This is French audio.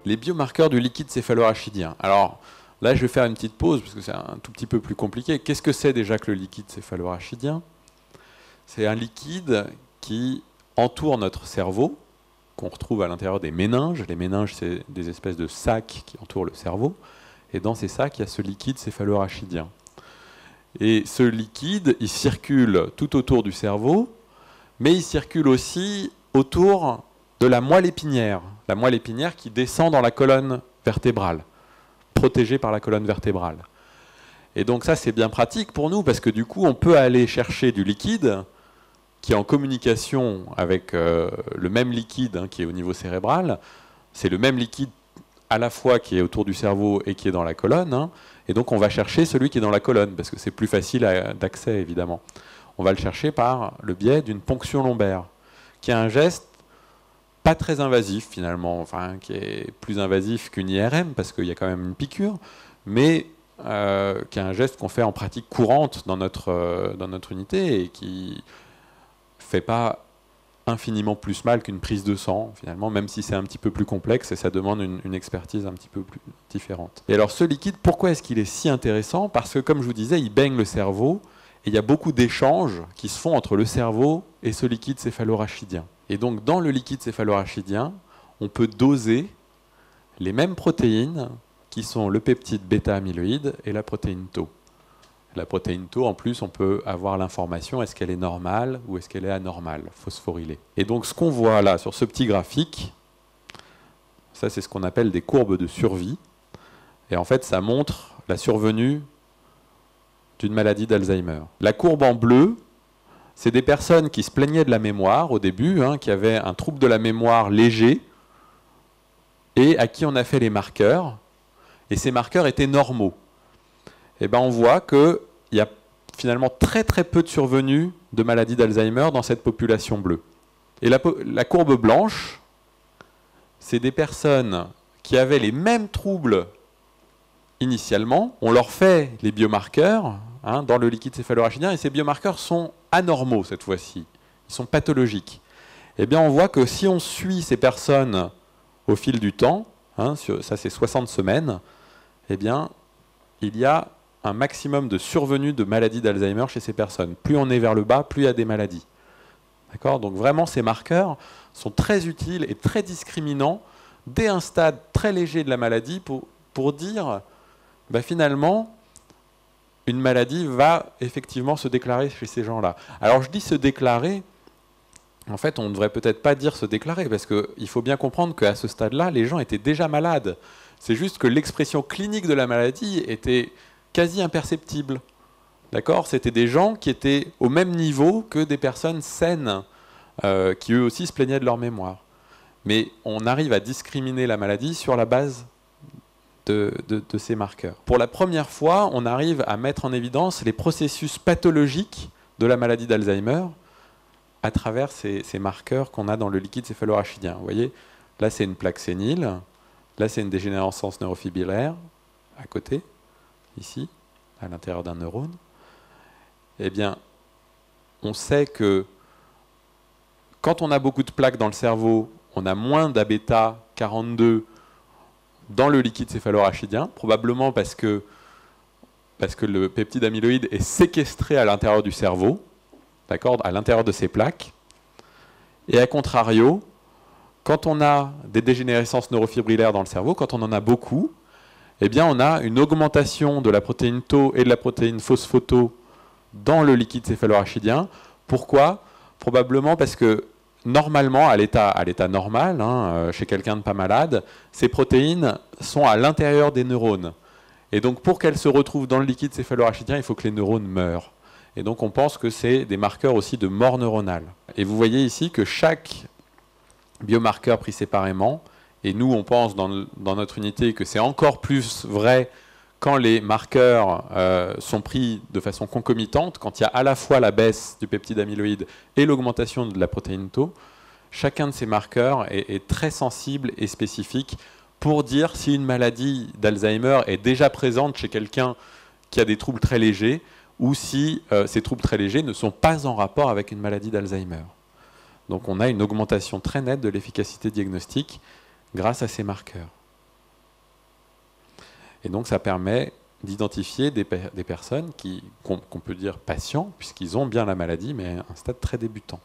les biomarqueurs du liquide céphalorachidien. Alors là, je vais faire une petite pause parce que c'est un tout petit peu plus compliqué. Qu'est-ce que c'est déjà que le liquide céphalorachidien? C'est un liquide qui entoure notre cerveau, qu'on retrouve à l'intérieur des méninges. Les méninges, c'est des espèces de sacs qui entourent le cerveau. Et dans ces sacs, il y a ce liquide céphalorachidien. Et ce liquide, il circule tout autour du cerveau, mais il circule aussi autour de la moelle épinière qui descend dans la colonne vertébrale, protégée par la colonne vertébrale. Et donc ça, c'est bien pratique pour nous, parce que du coup, on peut aller chercher du liquide qui est en communication avec le même liquide qui est au niveau cérébral. C'est le même liquide à la fois qui est autour du cerveau et qui est dans la colonne. Et donc on va chercher celui qui est dans la colonne, parce que c'est plus facile d'accès, évidemment. On va le chercher par le biais d'une ponction lombaire, qui est un geste pas très invasif, finalement, enfin, qui est plus invasif qu'une IRM, parce qu'il y a quand même une piqûre, mais qui est un geste qu'on fait en pratique courante dans notre unité et qui fait pas infiniment plus mal qu'une prise de sang, finalement, même si c'est un petit peu plus complexe et ça demande une expertise un petit peu plus différente. Et alors ce liquide, pourquoi est-ce qu'il est si intéressant? Parce que, comme je vous disais, il baigne le cerveau et il y a beaucoup d'échanges qui se font entre le cerveau et ce liquide céphalorachidien. Et donc dans le liquide céphalorachidien, on peut doser les mêmes protéines qui sont le peptide bêta-amyloïde et la protéine tau. La protéine tau, en plus, on peut avoir l'information, est-ce qu'elle est normale ou est-ce qu'elle est anormale, phosphorylée. Et donc ce qu'on voit là sur ce petit graphique, ça c'est ce qu'on appelle des courbes de survie. Et en fait, ça montre la survenue d'une maladie d'Alzheimer. La courbe en bleu, c'est des personnes qui se plaignaient de la mémoire au début, qui avaient un trouble de la mémoire léger et à qui on a fait les marqueurs. Et ces marqueurs étaient normaux. Et ben on voit qu'il y a finalement très très peu de survenue de maladie d'Alzheimer dans cette population bleue. Et la courbe blanche, c'est des personnes qui avaient les mêmes troubles initialement. On leur fait les biomarqueurs dans le liquide céphalorachidien et ces biomarqueurs sont anormaux cette fois-ci. Ils sont pathologiques. Et bien on voit que si on suit ces personnes au fil du temps, ça c'est 60 semaines, eh bien il y a un maximum de survenue de maladies d'Alzheimer chez ces personnes. Plus on est vers le bas, plus il y a des maladies. D'accord ? Donc vraiment, ces marqueurs sont très utiles et très discriminants dès un stade très léger de la maladie pour dire, finalement, une maladie va effectivement se déclarer chez ces gens-là. Alors je dis se déclarer, en fait, on ne devrait peut-être pas dire se déclarer, parce qu'il faut bien comprendre qu'à ce stade-là, les gens étaient déjà malades. C'est juste que l'expression clinique de la maladie était quasi imperceptible. D'accord ? C'était des gens qui étaient au même niveau que des personnes saines, qui eux aussi se plaignaient de leur mémoire. Mais on arrive à discriminer la maladie sur la base de ces marqueurs. Pour la première fois, on arrive à mettre en évidence les processus pathologiques de la maladie d'Alzheimer à travers ces marqueurs qu'on a dans le liquide céphalorachidien. Vous voyez, là c'est une plaque sénile, là c'est une dégénérescence neurofibrillaire, à côté, ici, à l'intérieur d'un neurone. Eh bien, on sait que quand on a beaucoup de plaques dans le cerveau, on a moins d'A-bêta 42 dans le liquide céphalorachidien, probablement parce que le peptide amyloïde est séquestré à l'intérieur du cerveau, d'accord, à l'intérieur de ces plaques. Et à contrario, quand on a des dégénérescences neurofibrillaires dans le cerveau, quand on en a beaucoup, eh bien on a une augmentation de la protéine tau et de la protéine phospho-tau dans le liquide céphalorachidien. Pourquoi ? Probablement parce que normalement, à l'état normal, chez quelqu'un de pas malade, ces protéines sont à l'intérieur des neurones. Et donc pour qu'elles se retrouvent dans le liquide céphalorachidien, il faut que les neurones meurent. Et donc on pense que c'est des marqueurs aussi de mort neuronale. Et vous voyez ici que chaque biomarqueur pris séparément, et nous on pense dans notre unité que c'est encore plus vrai quand les marqueurs sont pris de façon concomitante, quand il y a à la fois la baisse du peptide amyloïde et l'augmentation de la protéine tau, chacun de ces marqueurs est très sensible et spécifique pour dire si une maladie d'Alzheimer est déjà présente chez quelqu'un qui a des troubles très légers ou si ces troubles très légers ne sont pas en rapport avec une maladie d'Alzheimer. Donc on a une augmentation très nette de l'efficacité diagnostique grâce à ces marqueurs. Et donc ça permet d'identifier des personnes qu'on peut dire patients, puisqu'ils ont bien la maladie, mais à un stade très débutant.